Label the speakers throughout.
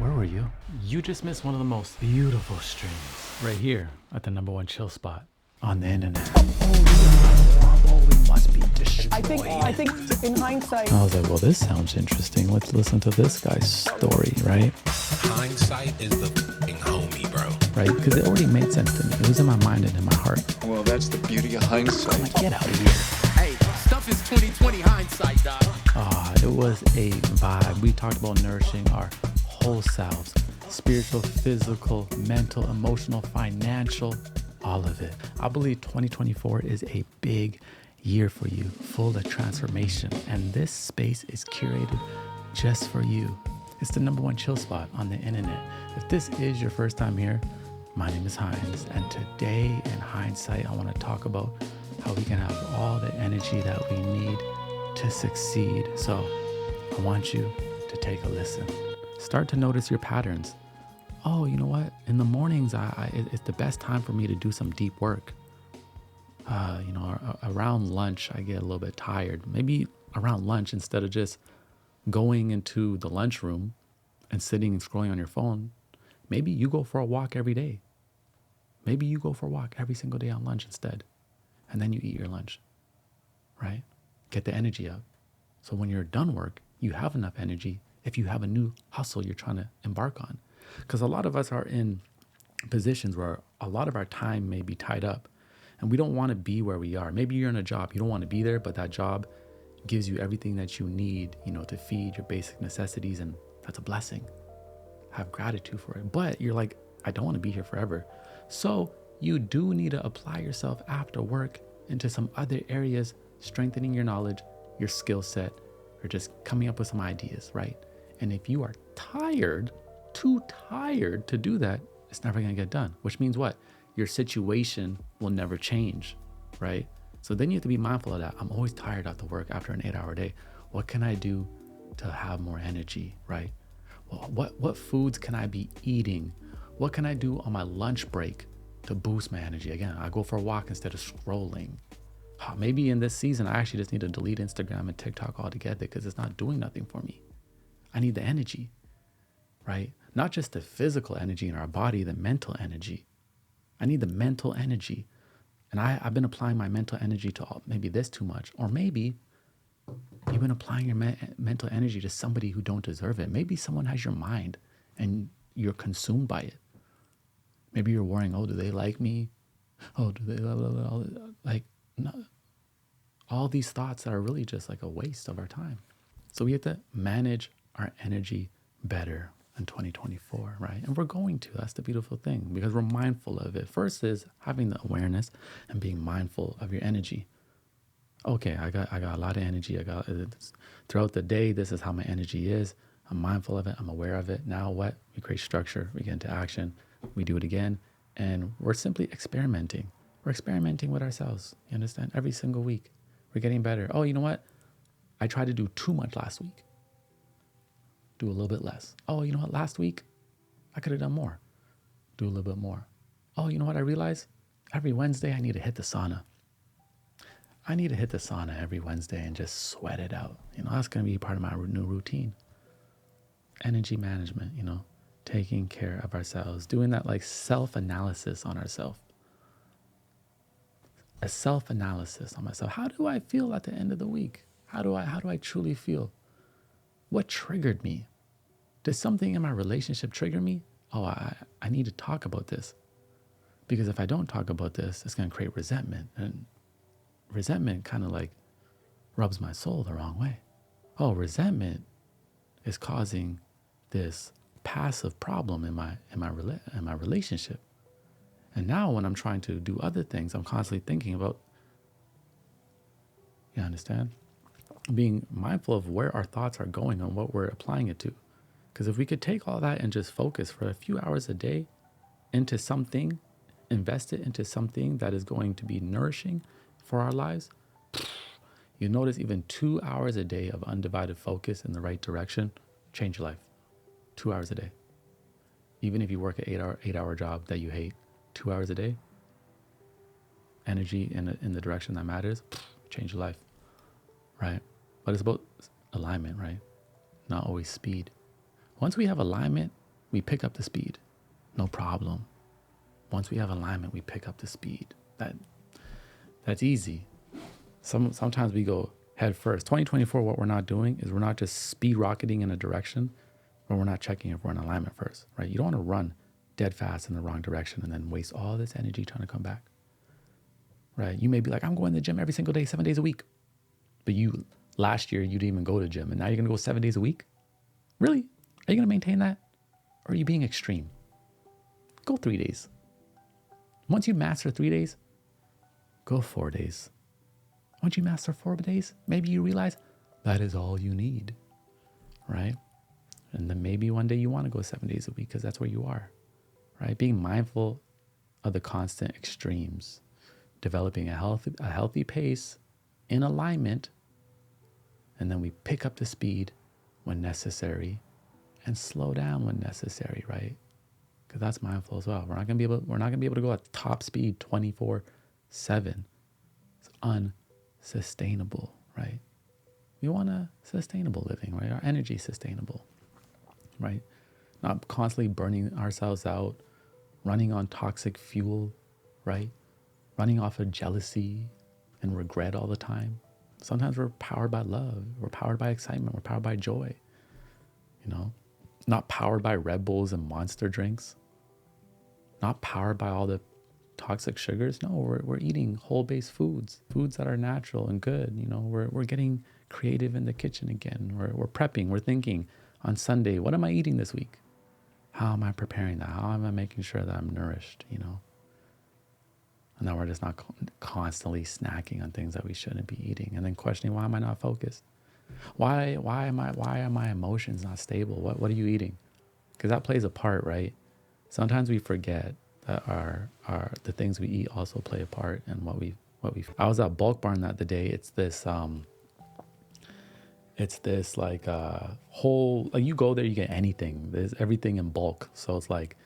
Speaker 1: Where were you? You just missed one of the most beautiful streams right here at the #1 chill spot on the internet. We must be destroyed.
Speaker 2: I think in hindsight.
Speaker 1: I was like, well, this sounds interesting. Let's listen to this guy's story, right?
Speaker 3: Hindsight is the f***ing homie, bro.
Speaker 1: Right? Because it already made sense to me. It was in my mind and in my heart.
Speaker 4: Well, that's the beauty of hindsight.
Speaker 1: I'm like, get out of here.
Speaker 5: Hey, stuff is 20/20 hindsight, dog.
Speaker 1: It was a vibe. We talked about nourishing our whole selves, spiritual, physical, mental, emotional, financial, all of it. I believe 2024 is a big year for you, full of transformation. And this space is curated just for you. It's the #1 chill spot on the internet. If this is your first time here, my name is HINDZ. And today in hindsight, I want to talk about how we can have all the energy that we need to succeed. So I want you to take a listen. Start to notice your patterns. Oh, you know what? In the mornings, it's the best time for me to do some deep work. Around lunch, I get a little bit tired. Maybe around lunch, instead of just going into the lunchroom and sitting and scrolling on your phone, maybe you go for a walk every day. Maybe you go for a walk every single day on lunch instead. And then you eat your lunch, right? Get the energy up. So when you're done work, you have enough energy if you have a new hustle you're trying to embark on. Because a lot of us are in positions where a lot of our time may be tied up and we don't want to be where we are. Maybe you're in a job, you don't want to be there, but that job gives you everything that you need, to feed your basic necessities. And that's a blessing. Have gratitude for it. But you're like, I don't want to be here forever. So you do need to apply yourself after work into some other areas, strengthening your knowledge, your skill set, or just coming up with some ideas, right? And if you are tired, too tired to do that, it's never going to get done, which means what? Your situation will never change, right? So then you have to be mindful of that. I'm always tired after work after an 8-hour day. What can I do to have more energy, right? Well, what foods can I be eating? What can I do on my lunch break to boost my energy? Again, I go for a walk instead of scrolling. Maybe in this season, I actually just need to delete Instagram and TikTok altogether because it's not doing nothing for me. I need the energy, right? Not just the physical energy in our body, the mental energy. I need the mental energy. And I've been applying my mental energy to maybe this too much. Or maybe you've been applying your mental energy to somebody who don't deserve it. Maybe someone has your mind and you're consumed by it. Maybe you're worrying, oh, do they like me? Oh, do they blah, blah, blah. Like, no. All these thoughts that are really just like a waste of our time. So we have to manage our energy better in 2024, right? And we're going to. That's the beautiful thing because we're mindful of it. First is having the awareness and being mindful of your energy. Okay, I got a lot of energy. Throughout the day, this is how my energy is. I'm mindful of it. I'm aware of it. Now what? We create structure. We get into action. We do it again. And we're simply experimenting. We're experimenting with ourselves. You understand? Every single week. We're getting better. Oh, you know what? I tried to do too much last week. Do a little bit less. Oh, you know what? Last week, I could have done more. Do a little bit more. Oh, you know what? I realized every Wednesday, I need to hit the sauna. I need to hit the sauna every Wednesday and just sweat it out. That's going to be part of my new routine. Energy management, taking care of ourselves, doing that like self-analysis on ourselves. A self-analysis on myself. How do I feel at the end of the week? How do I truly feel? What triggered me? Did something in my relationship trigger me? Oh, I need to talk about this. Because if I don't talk about this, it's going to create resentment. And resentment kind of like rubs my soul the wrong way. Oh, resentment is causing this passive problem in my relationship. And now when I'm trying to do other things, I'm constantly thinking about, you understand? Being mindful of where our thoughts are going and what we're applying it to. Because if we could take all that and just focus for a few hours a day into something, invest it into something that is going to be nourishing for our lives, you notice even 2 hours a day of undivided focus in the right direction, change your life. 2 hours a day. Even if you work an 8-hour job that you hate, 2 hours a day, energy in the direction that matters, change your life, right? But it's about alignment, right? Not always speed. Once we have alignment, we pick up the speed. No problem. Once we have alignment, we pick up the speed. That's easy. Sometimes we go head first. 2024, what we're not doing is we're not just speed rocketing in a direction, but we're not checking if we're in alignment first, right? You don't want to run dead fast in the wrong direction and then waste all this energy trying to come back, right? You may be like, I'm going to the gym every single day, 7 days a week. But last year, you didn't even go to the gym, and now you're going to go 7 days a week? Really? Are you going to maintain that? Or are you being extreme? Go 3 days. Once you master 3 days, go 4 days. Once you master 4 days, maybe you realize that is all you need, right? And then maybe one day you want to go 7 days a week because that's where you are, right? Being mindful of the constant extremes, developing a healthy pace in alignment, and then we pick up the speed when necessary and slow down when necessary, right? Because that's mindful as well. We're not gonna be able to go at top speed 24/7. It's unsustainable, right? We want a sustainable living, right? Our energy sustainable, right? Not constantly burning ourselves out, running on toxic fuel, right? Running off of jealousy and regret all the time. Sometimes we're powered by love. We're powered by excitement. We're powered by joy, not powered by Red Bulls and Monster drinks, not powered by all the toxic sugars. No, we're eating whole-based foods that are natural and good. We're getting creative in the kitchen again. We're prepping. We're thinking on Sunday, what am I eating this week? How am I preparing that? How am I making sure that I'm nourished? And then we're just not constantly snacking on things that we shouldn't be eating, and then questioning, why am I not focused? Why are my emotions not stable? What are you eating? Because that plays a part, right? Sometimes we forget that the things we eat also play a part in what we. I was at Bulk Barn that the day. It's this like whole, like, you go there, you get anything. There's everything in bulk. So it's like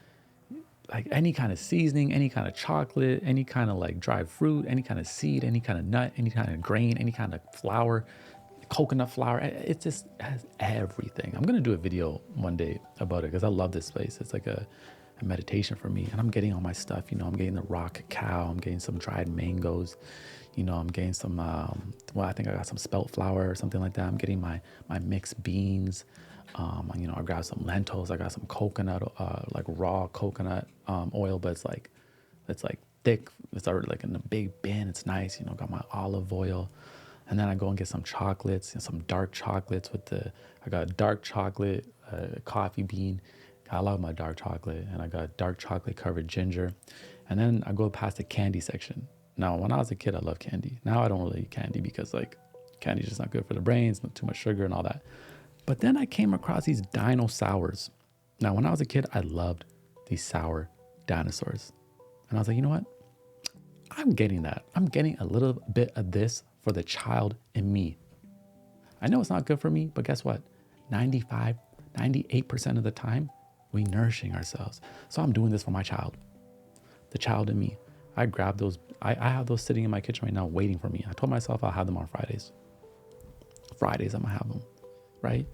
Speaker 1: any kind of seasoning, any kind of chocolate, any kind of like dried fruit, any kind of seed, any kind of nut, any kind of grain, any kind of flour, coconut flour. It just has everything. I'm going to do a video one day about it because I love this place. It's like a meditation for me. And I'm getting all my stuff. I'm getting the raw cacao. I'm getting some dried mangoes. I'm getting some, I think I got some spelt flour or something like that. I'm getting my mixed beans. I grabbed some lentils. I got some coconut, like raw coconut oil, but it's like thick. It's already like in a big bin. It's nice. Got my olive oil. And then I go and get some chocolates and some dark chocolates I got dark chocolate, coffee bean. I love my dark chocolate. And I got dark chocolate covered ginger. And then I go past the candy section. Now, when I was a kid, I loved candy. Now I don't really eat candy because candy's just not good for the brains, too much sugar and all that. But then I came across these dino sours. Now, when I was a kid, I loved these sour dinosaurs. And I was like, you know what? I'm getting that. I'm getting a little bit of this for the child in me. I know it's not good for me, but guess what? 98% of the time, we're nourishing ourselves. So I'm doing this for my child, the child in me. I grab those. I have those sitting in my kitchen right now waiting for me. I told myself I'll have them on Fridays. Fridays, I'm going to have them, right?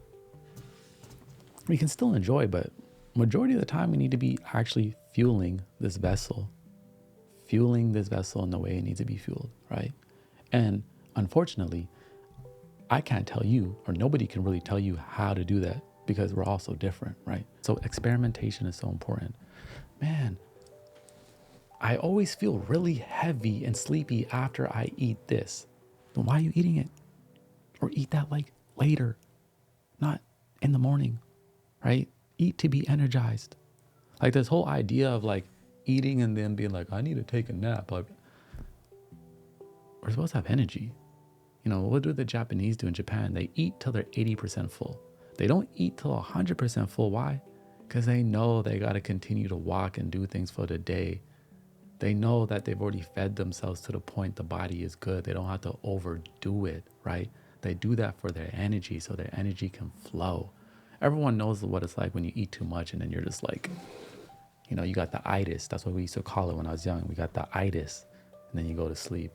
Speaker 1: We can still enjoy, but majority of the time we need to be actually fueling this vessel in the way it needs to be fueled, right? And unfortunately, I can't tell you, or nobody can really tell you how to do that because we're all so different, right? So experimentation is so important. Man, I always feel really heavy and sleepy after I eat this. Then why are you eating it? Or eat that like later, not in the morning, right? Eat to be energized. Like this whole idea of like eating and then being like, I need to take a nap. Like, we're supposed to have energy. What do the Japanese do in Japan? They eat till they're 80% full. They don't eat till 100% full. Why? Because they know they got to continue to walk and do things for the day. They know that they've already fed themselves to the point the body is good. They don't have to overdo it, right? They do that for their energy so their energy can flow. Everyone knows what it's like when you eat too much and then you're just like, you got the itis. That's what we used to call it when I was young. We got the itis, and then you go to sleep.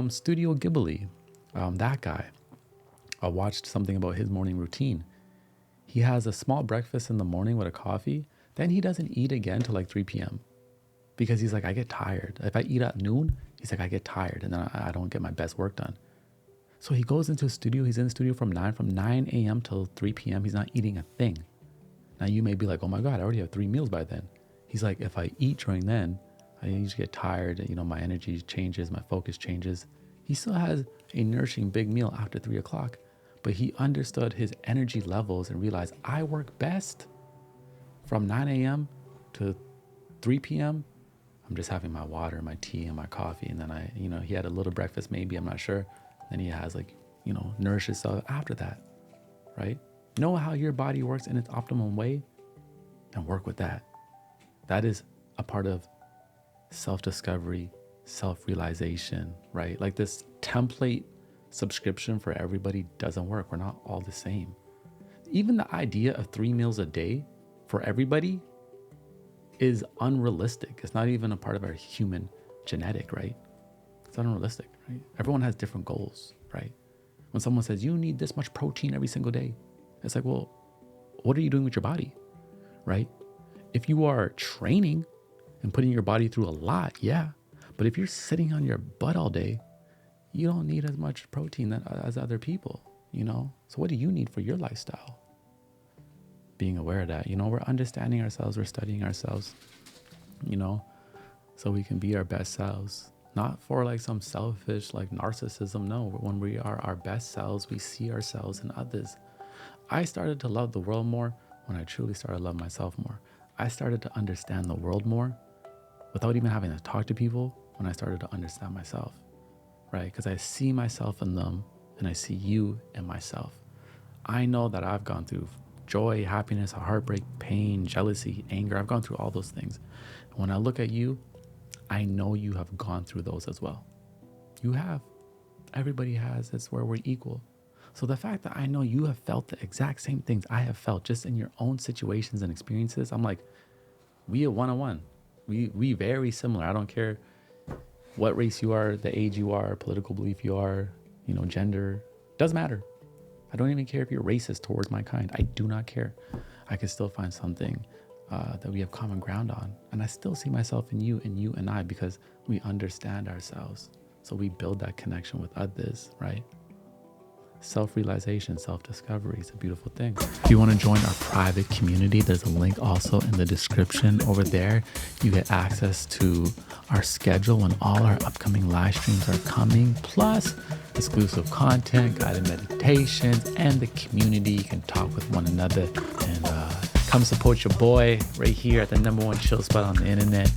Speaker 1: Studio Ghibli, that guy. I watched something about his morning routine. He has a small breakfast in the morning with a coffee. Then he doesn't eat again till like 3 p.m. because he's like, I get tired. If I eat at noon, he's like, I get tired and then I don't get my best work done. So he goes into a studio. He's in the studio from 9 a.m. till 3 p.m. He's not eating a thing. Now you may be like, oh my God, I already have 3 meals by then. He's like, if I eat during then, I usually get tired. You know, my energy changes, my focus changes. He still has a nourishing big meal after 3 o'clock, but he understood his energy levels and realized I work best from 9 a.m. to 3 p.m. I'm just having my water, my tea, and my coffee. And then he had a little breakfast, maybe, I'm not sure. Then he has nourishes himself after that, right? Know how your body works in its optimum way and work with that. That is a part of self-discovery, self-realization, right? Like this template subscription for everybody doesn't work. We're not all the same. Even the idea of 3 meals a day for everybody is unrealistic. It's not even a part of our human genetic, right? It's unrealistic, right? Everyone has different goals, right? When someone says, you need this much protein every single day, it's like, well, what are you doing with your body, right? If you are training and putting your body through a lot, yeah. But if you're sitting on your butt all day, you don't need as much protein as other people, So what do you need for your lifestyle? Being aware of that, we're understanding ourselves, we're studying ourselves, so we can be our best selves. Not for like some selfish like narcissism. No, when we are our best selves, we see ourselves in others. I started to love the world more when I truly started to love myself more. I started to understand the world more without even having to talk to people when I started to understand myself, right? Because I see myself in them and I see you in myself. I know that I've gone through joy, happiness, heartbreak, pain, jealousy, anger. I've gone through all those things. And when I look at you, I know you have gone through those as well. You have. Everybody has. It's where we're equal. So the fact that I know you have felt the exact same things I have felt just in your own situations and experiences, I'm like, we are one-on-one. We very similar. I don't care what race you are, the age you are, political belief you are, gender. Doesn't matter. I don't even care if you're racist towards my kind. I do not care. I can still find something that we have common ground on. And I still see myself in you and I because we understand ourselves. So we build that connection with others, right? Self-realization, self-discovery is a beautiful thing. If you want to join our private community, there's a link also in the description over there. You get access to our schedule when all our upcoming live streams are coming, plus exclusive content, guided meditations, and the community. You can talk with one another and come support your boy right here at the #1 chill spot on the internet.